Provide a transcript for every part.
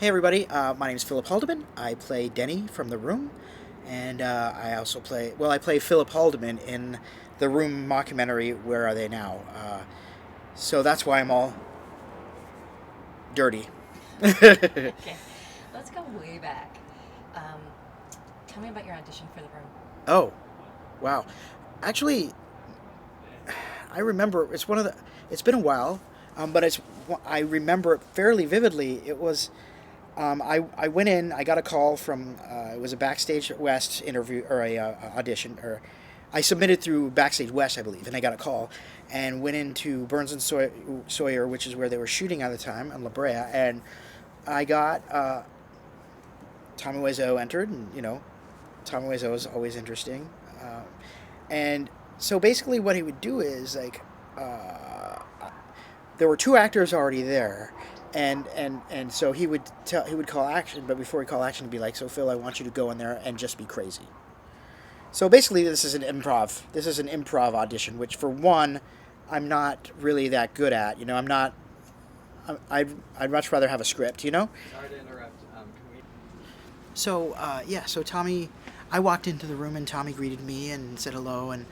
Hey everybody, my name is Philip Haldeman. I play Denny from The Room, and I also I play Philip Haldeman in The Room mockumentary, Where Are They Now? So that's why I'm all dirty. Okay, let's go way back. Um, Tell me about your audition for the room. Oh, wow. Actually, I remember it's been a while, but I remember it fairly vividly. I went in. I got a call from. It was a Backstage West interview or a audition. Or I submitted through Backstage West, I believe, and I got a call, and went into Burns and Sawyer, which is where they were shooting at the time on La Brea, and I got Tommy Wiseau entered, and Tommy Wiseau is always interesting, and so basically what he would do is there were two actors already there, and so he would call action, but before he call action, he'd be like, "So Phil, I want you to go in there and just be crazy." So basically, this is an improv. This is an improv audition, which for one, I'm not really that good at. I'm not. I'd much rather have a script. Sorry to interrupt. Can we? So Tommy, I walked into the room and Tommy greeted me and said hello, and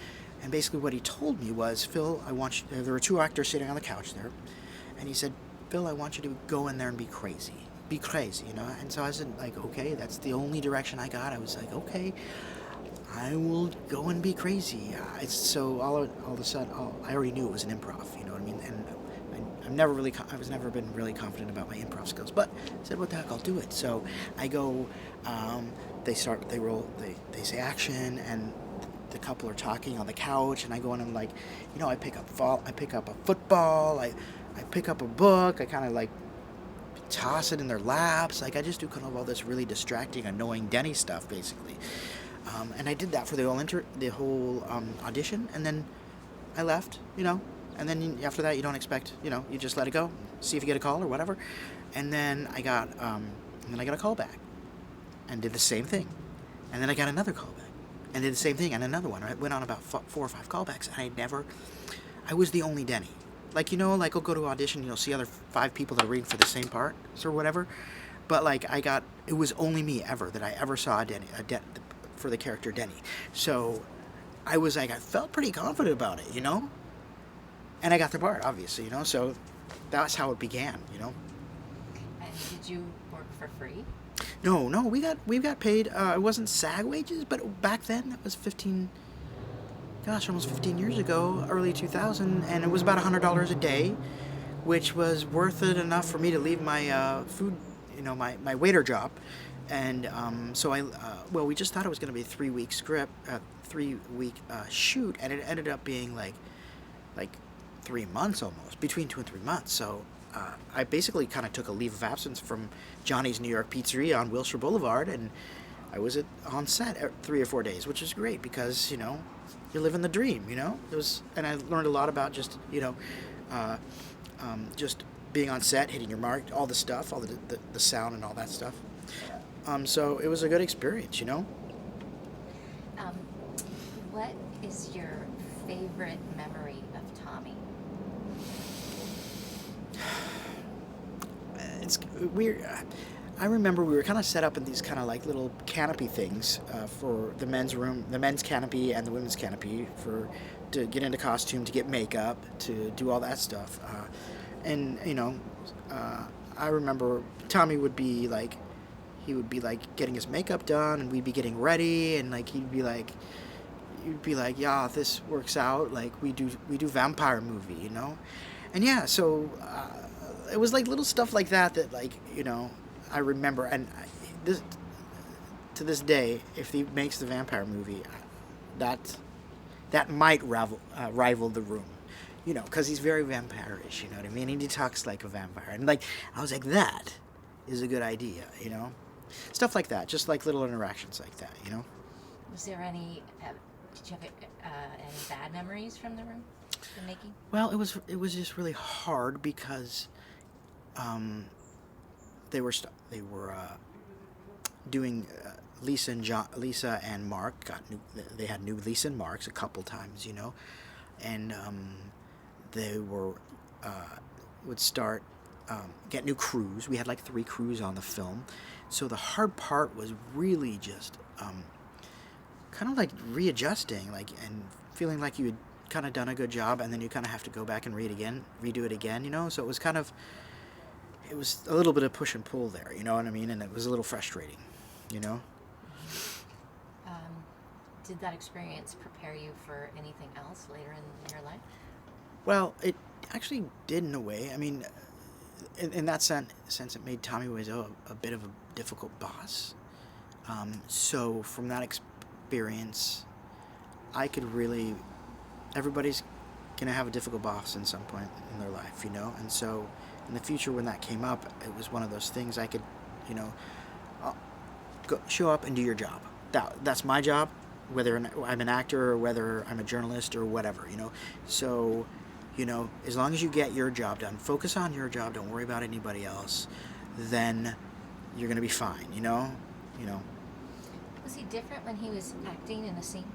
basically what he told me was, Phil, I want you. There were two actors sitting on the couch there, and he said, Phil, I want you to go in there and be crazy. Be crazy. And so I said, like, okay, that's the only direction I got. I was like, okay, I will go and be crazy. So all of a sudden, I already knew it was an improv. You know what I mean? And I was never been really confident about my improv skills. But I said, what the heck, I'll do it. So I go. They roll. They say action, and the couple are talking on the couch, and I go in and like, I pick up a football. I pick up a book. I kind of like toss it in their laps. Like I just do kind of all this really distracting, annoying Denny stuff, basically. And I did that for the whole audition, and then I left. And then after that, you don't expect. You just let it go, see if you get a call or whatever. And then I got a call back, and did the same thing. And then I got another call back, and did the same thing, and another one. I went on about 4 or 5 callbacks, and I was the only Denny. Like like I'll go to audition, you'll see other 5 people that are reading for the same part or whatever. But like it was only me ever that I ever saw for the character Denny. So I felt pretty confident about it. And I got the part, obviously. So that's how it began. And did you work for free? No, we got paid. It wasn't SAG wages, but back then it was 15. Gosh, almost 15 years ago, early 2000, and it was about $100 a day, which was worth it enough for me to leave my food, my waiter job. And so we just thought it was going to be a 3 week script, 3 week shoot, and it ended up being like 3 months almost, between 2 and 3 months. So I basically kind of took a leave of absence from Johnny's New York Pizzeria on Wilshire Boulevard, and I was on set 3 or 4 days, which was great because you're living the dream. And I learned a lot about uh, just being on set, hitting your mark, all the stuff, all the sound and all that stuff. So it was a good experience. Um, what is your favorite memory of Tommy? It's weird. I remember we were kind of set up in these kind of like little canopy things for the men's room, the men's canopy and the women's canopy to get into costume, to get makeup, to do all that stuff. And I remember Tommy would be like, he would be like getting his makeup done, and we'd be getting ready, and like you'd be like, yeah, if this works out, like we do vampire movie. And yeah, so it was like little stuff like that like I remember, and this to this day, if he makes the vampire movie, that might rival The Room, because he's very vampirish. You know what I mean? And he talks like a vampire, and like I was like, that is a good idea. Stuff like that, just like little interactions like that. Was there any? Did you have any bad memories from the room, the making? Well, it was just really hard because um, they were doing Lisa and Mark they had new Lisa and Marks a couple times, and they were would start get new crews. We had like 3 crews on the film, so the hard part was really just kind of like readjusting, like, and feeling like you had kind of done a good job, and then you kind of have to go back and redo it again, you know. So it was a little bit of push and pull there, you know what I mean, and it was a little frustrating, you know. Did that experience prepare you for anything else later in your life? Well, it actually did in a way. I mean, in that sense, it made Tommy Wiseau a bit of a difficult boss. So from that experience, I could really, everybody's gonna have a difficult boss in some point in their life, you know. And so in the future, when that came up, it was one of those things I could, you know, show up and do your job. That's my job, whether I'm an actor or whether I'm a journalist or whatever, you know. So, you know, as long as you get your job done, focus on your job, don't worry about anybody else, then you're going to be fine, you know. Was he different when he was acting in a scene?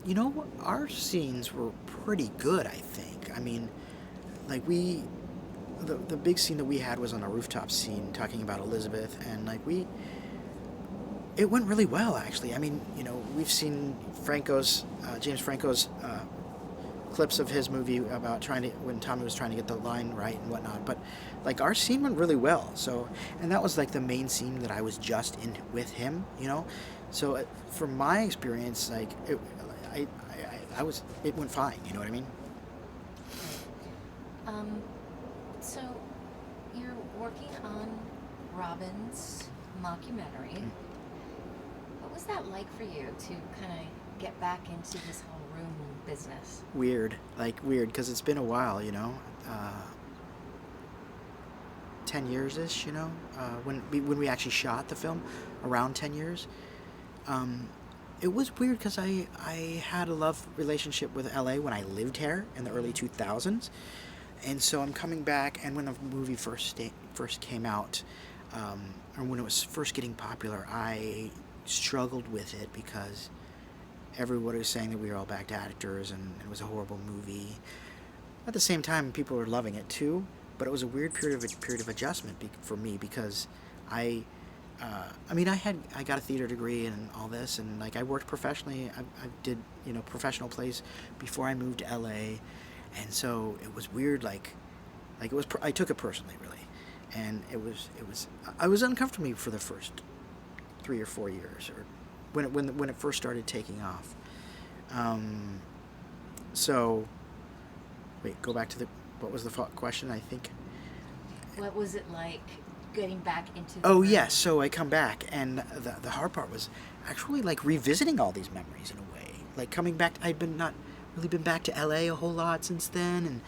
You know, our scenes were pretty good, I think. I mean, like the big scene that we had was on a rooftop scene talking about Elizabeth, and like it went really well, actually. I mean, you know, we've seen James Franco's clips of his movie about when Tommy was trying to get the line right and whatnot, but like our scene went really well. So, and that was like the main scene that I was just in with him, you know. So from my experience, like it went fine. You know what I mean? So you're working on Robin's mockumentary. Mm. What was that like for you to kind of get back into this whole room business? Weird, because it's been a while, you know. 10 years-ish, you know, when we actually shot the film, around 10 years. It was weird because I had a love relationship with LA when I lived here in the early 2000s, and so I'm coming back, and when the movie first came out, or when it was first getting popular, I struggled with it because everybody was saying that we were all back to actors and it was a horrible movie. At the same time, people were loving it too, but it was a weird period of adjustment for me because I got a theater degree and all this, and like I worked professionally. I did, you know, professional plays before I moved to LA, and so it was weird. Like it was. I took it personally, really, and I was uncomfortable for the first 3 or 4 years, or when it first started taking off. So, wait, go back to what was the question? I think. What was it like getting back into the Oh, room? yes. So I come back, and the hard part was actually like revisiting all these memories in a way. Like coming back, I'd not really been back to LA a whole lot since then,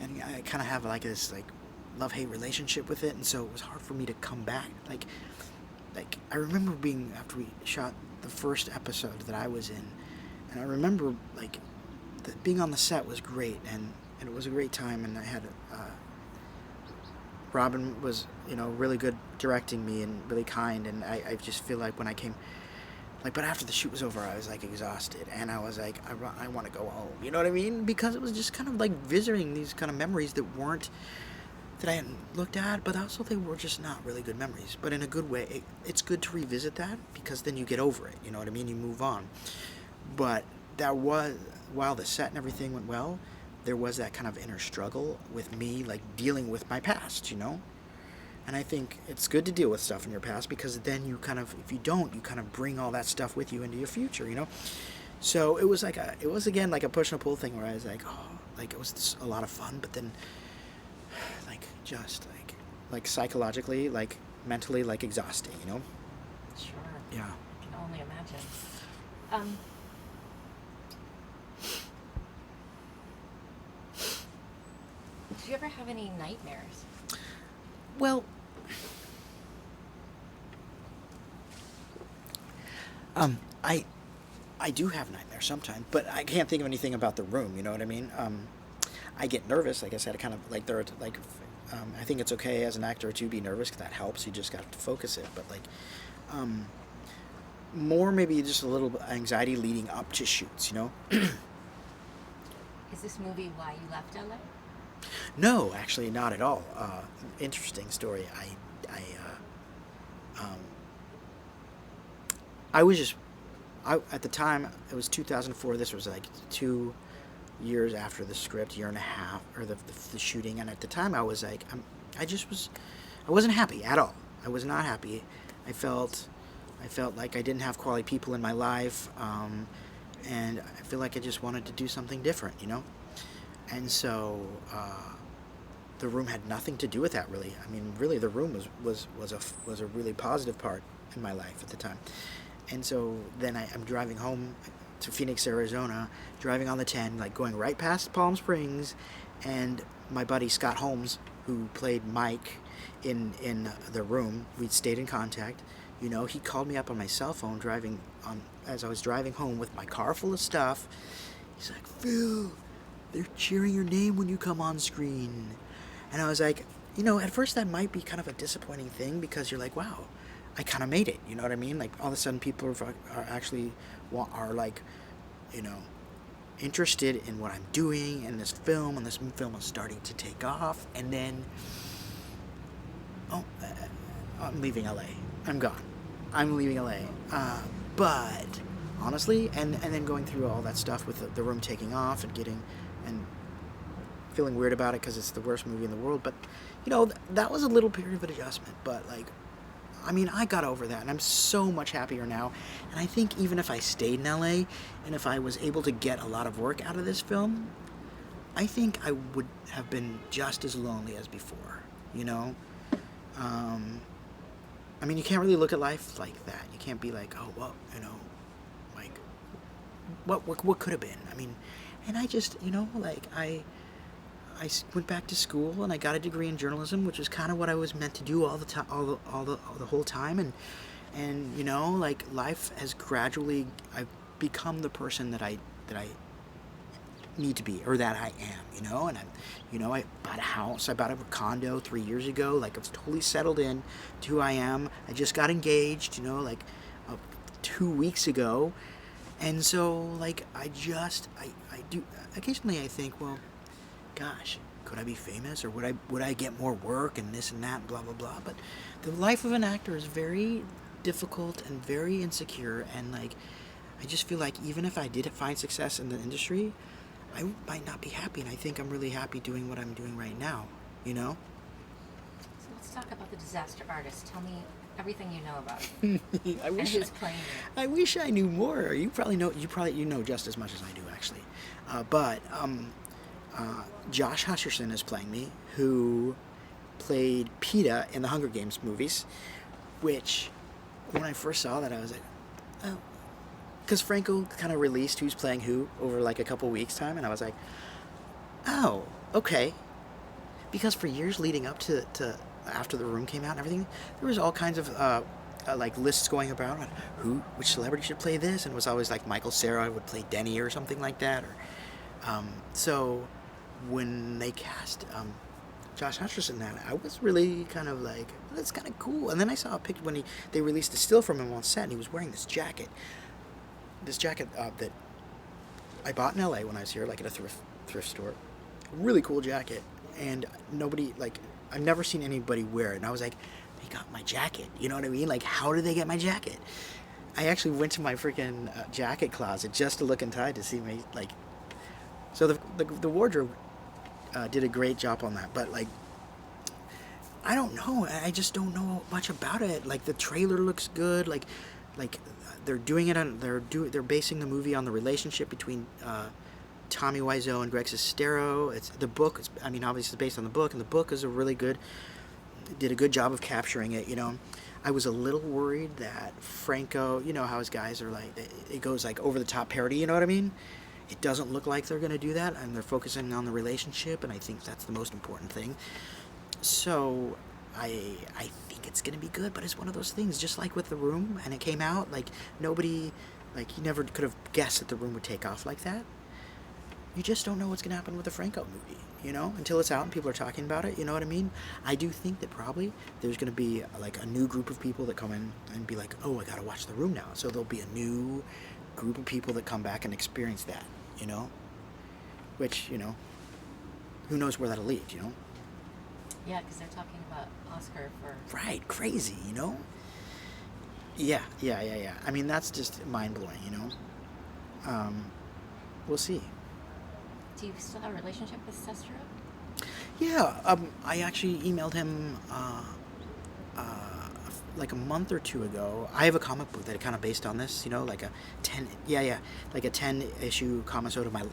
and I kind of have like this like love-hate relationship with it, and so it was hard for me to come back. Like I remember after we shot the first episode that I was in, and I remember like being on the set was great, and it was a great time, and I had Robin was, you know, really good directing me and really kind, and I just feel like when I came, like, but after the shoot was over, I was like exhausted, and I was like, I want to go home, you know what I mean? Because it was just kind of like visiting these kind of memories that I hadn't looked at, but also they were just not really good memories, but in a good way. It's good to revisit that because then you get over it, you know what I mean? You move on. But while the set and everything went well, there was that kind of inner struggle with me, like dealing with my past, you know? And I think it's good to deal with stuff in your past because then you kind of, if you don't, you kind of bring all that stuff with you into your future, you know? So it was again like a push and a pull thing where I was like, oh, like it was a lot of fun, but then like just like psychologically, like mentally, like exhausting, you know? Sure. Yeah. I can only imagine. Did you ever have any nightmares? Well, I do have nightmares sometimes, but I can't think of anything about the room. You know what I mean? I get nervous. Like I said, I kind of like I think it's okay as an actor to be nervous because that helps. You just got to focus it. But like, more maybe just a little anxiety leading up to shoots. You know? Is this movie why you left LA? No, actually, not at all. Interesting story. Um, I was just, at the time, it was 2004. This was like 2 years after the script, year and a half, or the shooting. And at the time, I was like, I wasn't happy at all. I was not happy. I felt like I didn't have quality people in my life, and I feel like I just wanted to do something different, you know. And so the room had nothing to do with that, really. I mean, really, the room was a really positive part in my life at the time. And so then I'm driving home to Phoenix, Arizona, driving on the 10, like going right past Palm Springs, and my buddy Scott Holmes, who played Mike in the room, we'd stayed in contact. You know, he called me up on my cell phone as I was driving home with my car full of stuff. He's like, Phil, they're cheering your name when you come on screen. And I was like, you know, at first that might be kind of a disappointing thing, because you're like, wow, I kind of made it. You know what I mean? Like, all of a sudden people are actually, are like, you know, interested in what I'm doing in this film, and this film is starting to take off. And then, I'm leaving LA. I'm gone. I'm leaving LA. But honestly, and then going through all that stuff with the room taking off and feeling weird about it because it's the worst movie in the world. But, you know, that was a little period of adjustment. But, like, I mean, I got over that, and I'm so much happier now. And I think even if I stayed in LA, and if I was able to get a lot of work out of this film, I think I would have been just as lonely as before, you know? I mean, you can't really look at life like that. You can't be like, oh, well, you know, like, what could have been? I mean, and I just, you know, like, I went back to school and I got a degree in journalism, which is kind of what I was meant to do all the time, the whole time. And you know, like, life has gradually, I've become the person that I need to be, or that I am, you know. And I bought a house, I bought a condo 3 years ago. Like, I was totally settled in to who I am. I just got engaged, you know, like 2 weeks ago. And so, like, I do occasionally I think, well, gosh, could I be famous, or would I get more work and this and that and blah blah blah. But the life of an actor is very difficult and very insecure, and like, I just feel like even if I did find success in the industry, I might not be happy. And I think I'm really happy doing what I'm doing right now, you know. So let's talk about The Disaster Artist. Tell me everything you know about it. I And wish who's playing it. I wish I knew more. You probably know just as much as I do, actually. But Josh Hutcherson is playing me, who played Peeta in the Hunger Games movies, which, when I first saw that, I was like, oh. Because Franco kind of released who's playing who over like a couple weeks' time, and I was like, oh, okay. Because for years leading up to after The Room came out and everything, there was all kinds of like lists going about on which celebrity should play this, and it was always like Michael Cera would play Denny or something like that. Or so when they cast Josh Hutcherson in that, I was really kind of like, that's kind of cool. And then I saw a picture when they released a still from him on set, and he was wearing this jacket. That I bought in LA when I was here, like at a thrift store. Really cool jacket, and nobody, like, I've never seen anybody wear it. And I was like, they got my jacket. You know what I mean? Like, how did they get my jacket? I actually went to my freaking jacket closet just to look inside to see my, like. So the wardrobe did a great job on that, but like, I don't know. I just don't know much about it. Like, the trailer looks good. Like they're doing it on they're basing the movie on the relationship between Tommy Wiseau and Greg Sestero. It's the book. I mean, obviously it's based on the book, and the book is did a good job of capturing it. You know, I was a little worried that Franco, you know how his guys are like, it goes like over the top parody. You know what I mean? It doesn't look like they're going to do that, and they're focusing on the relationship, and I think that's the most important thing. So I think it's going to be good, but it's one of those things, just like with The Room, and it came out, like, nobody, like, you never could have guessed that The Room would take off like that. You just don't know what's going to happen with the Franco movie, you know, until it's out and people are talking about it, you know what I mean? I do think that probably there's going to be, like, a new group of people that come in and be like, oh, I got to watch The Room now. So there'll be a new group of people that come back and experience that, you know? Which, you know, who knows where that'll lead, you know? Yeah, because they're talking about Oscar for. Right, crazy, you know? Yeah. I mean, that's just mind-blowing, you know? We'll see. Do you still have a relationship with Sestero? Yeah, I actually emailed him like a month or two ago. I have a comic book that kind of based on this, you know, like a 10 issue comic of my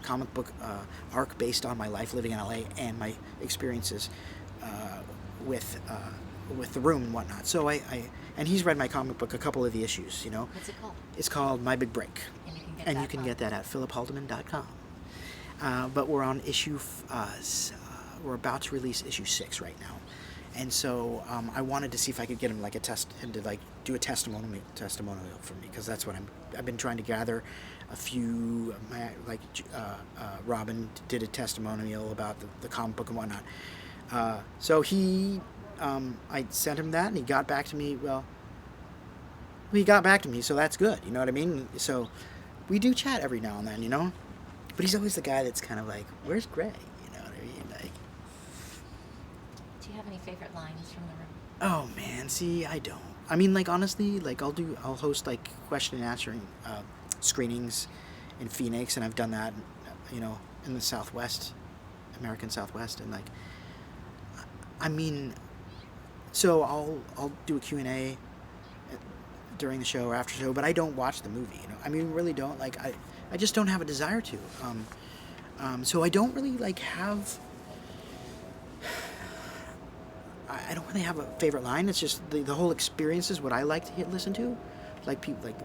comic book arc based on my life living in LA and my experiences with the room and whatnot. So and he's read my comic book, a couple of the issues, you know. What's it called? It's called My Big Break. And you can get that at philiphaldeman.com. But we're on we're about to release issue 6 right now. And so I wanted to see if I could get him like to like do a testimonial for me, because that's what I've been trying to gather a few, Robin did a testimonial about the comic book and whatnot. So I sent him that and he got back to me. Well, he got back to me, so that's good. You know what I mean? So we do chat every now and then, you know? But he's always the guy that's kind of like, where's Gray? You know what I mean? Like, Do you have any favorite lines from the room? oh man, see, I don't. I mean, like, honestly, like, I'll host like question and answering screenings in Phoenix, and I've done that, you know, in the Southwest, American Southwest, and like, I mean, so I'll do a Q&A during the show or after show, but I don't watch the movie, you know. I mean, really don't. Like, I just don't have a desire to. So I don't really like have. I don't really have a favorite line. It's just the whole experience is what I like to listen to, like people like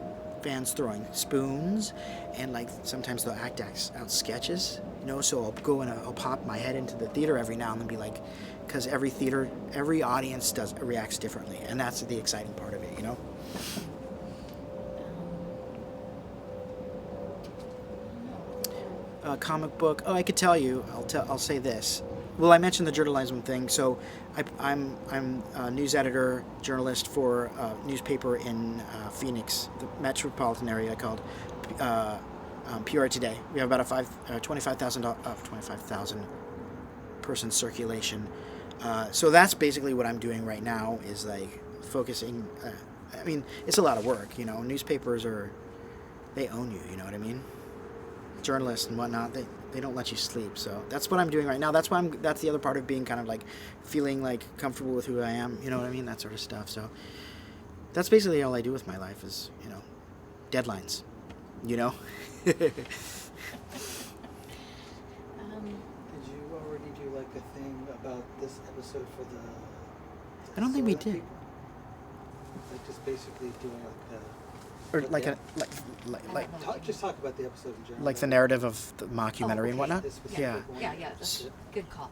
fans throwing spoons, and like sometimes they'll act out sketches, you know. So I'll go and I'll pop my head into the theater every now and then, be like, because every audience reacts differently, and that's the exciting part of it, you know. Comic book. Oh, I could tell you. I'll say this. Well, I mentioned the journalism thing. So I'm a news editor, journalist for a newspaper in Phoenix, the metropolitan area called PR Today. We have about a 25,000 person circulation. So that's basically what I'm doing right now, is like focusing. I mean, it's a lot of work, you know. Newspapers they own you, you know what I mean? Journalists and whatnot, they don't let you sleep. So that's what I'm doing right now. That's the other part of being kind of like feeling like comfortable with who I am, you know what I mean? That sort of stuff. So that's basically all I do with my life is, you know, deadlines, you know? Did you already do like a thing about this episode for the I don't think we Soylent did. people? Like just basically doing Or Okay. just talk about the episode in general. like the narrative of the mockumentary okay. and whatnot. This specific Yeah. one. Yeah, that's it. good call.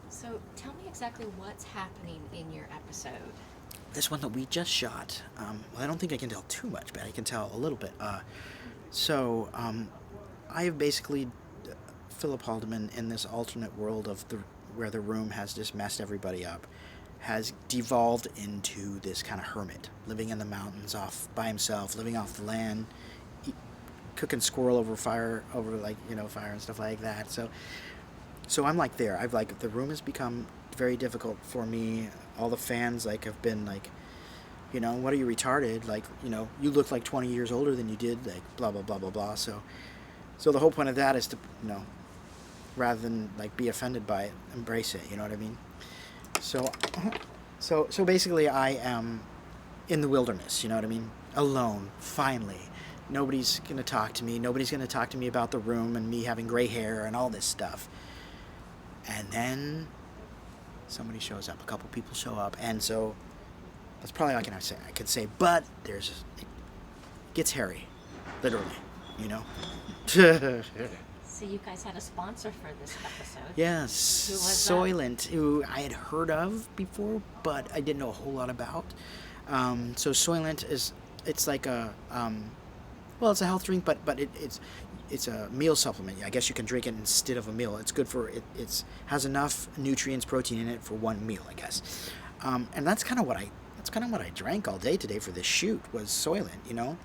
So tell me exactly what's happening in your episode. This one that we just shot, well, I don't think I can tell too much, but I can tell a little bit. I have basically Philip Haldeman in this alternate world of where the room has just messed everybody up, has devolved into this kind of hermit, living in the mountains off by himself, living off the land, cooking squirrel over fire and stuff like that. So I'm like there. I've like, the room has become very difficult for me. All the fans like have been like, you know, what are you, retarded? Like, you know, you look like 20 years older than you did, like blah blah blah blah blah. So the whole point of that is to, you know, rather than like be offended by it, embrace it. You know what I mean? So basically, I am in the wilderness. You know what I mean? Alone, finally. Nobody's gonna talk to me. Nobody's gonna talk to me about the room and me having gray hair and all this stuff. And then somebody shows up. A couple people show up, and so that's probably all I could say. But it gets hairy, literally. You know. So you guys had a sponsor for this episode. Yes, Who was that? Soylent, who I had heard of before, but I didn't know a whole lot about. So Soylent it's like a, it's a health drink, but it's a meal supplement. I guess you can drink it instead of a meal. It's good for it. It's has enough nutrients, protein in it for one meal, I guess. And that's kind of what I drank all day today for this shoot, was Soylent, you know.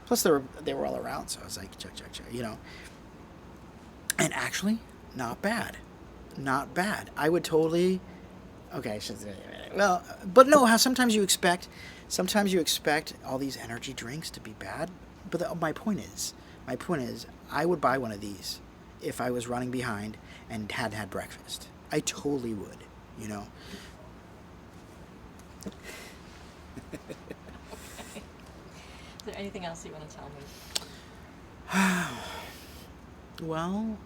Plus they were all around, so I was like, check, you know. And actually, not bad. not bad. I would totally. Okay, so, well, but no. How sometimes you expect all these energy drinks to be bad. But my point is, I would buy one of these if I was running behind and hadn't had breakfast. I totally would. You know. Is there anything else you want to tell me? Well,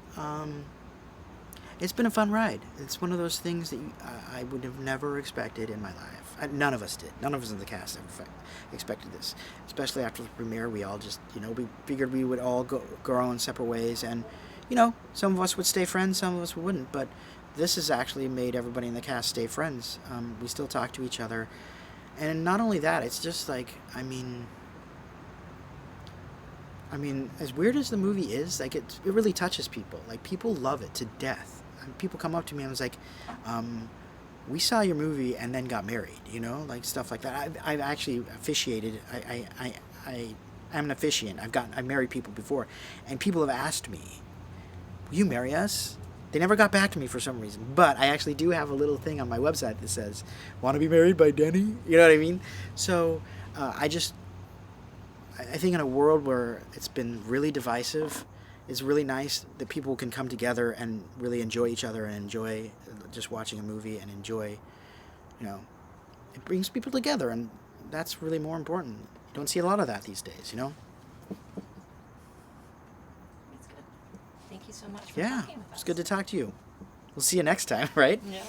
it's been a fun ride. It's one of those things that I would have never expected in my life. None of us did. None of us in the cast ever expected this. Especially after the premiere, we all just, we figured we would all go our own separate ways. And, some of us would stay friends, some of us wouldn't. But this has actually made everybody in the cast stay friends. We still talk to each other. And not only that, it's just like, I mean, as weird as the movie is, like it really touches people. Like people love it to death. And people come up to me and was like, "We saw your movie and then got married," like stuff like that. I've actually officiated. I'm an officiant. I've married people before, and people have asked me, "Will you marry us?" They never got back to me for some reason, but I actually do have a little thing on my website that says, "Want to be married by Denny?" You know what I mean? So I think in a world where it's been really divisive, it's really nice that people can come together and really enjoy each other and enjoy just watching a movie and enjoy, it brings people together, and that's really more important. You don't see a lot of that these days, That's good. Thank you so much for Yeah, talking with us. it's good to talk to you. We'll see you next time, right? Yeah.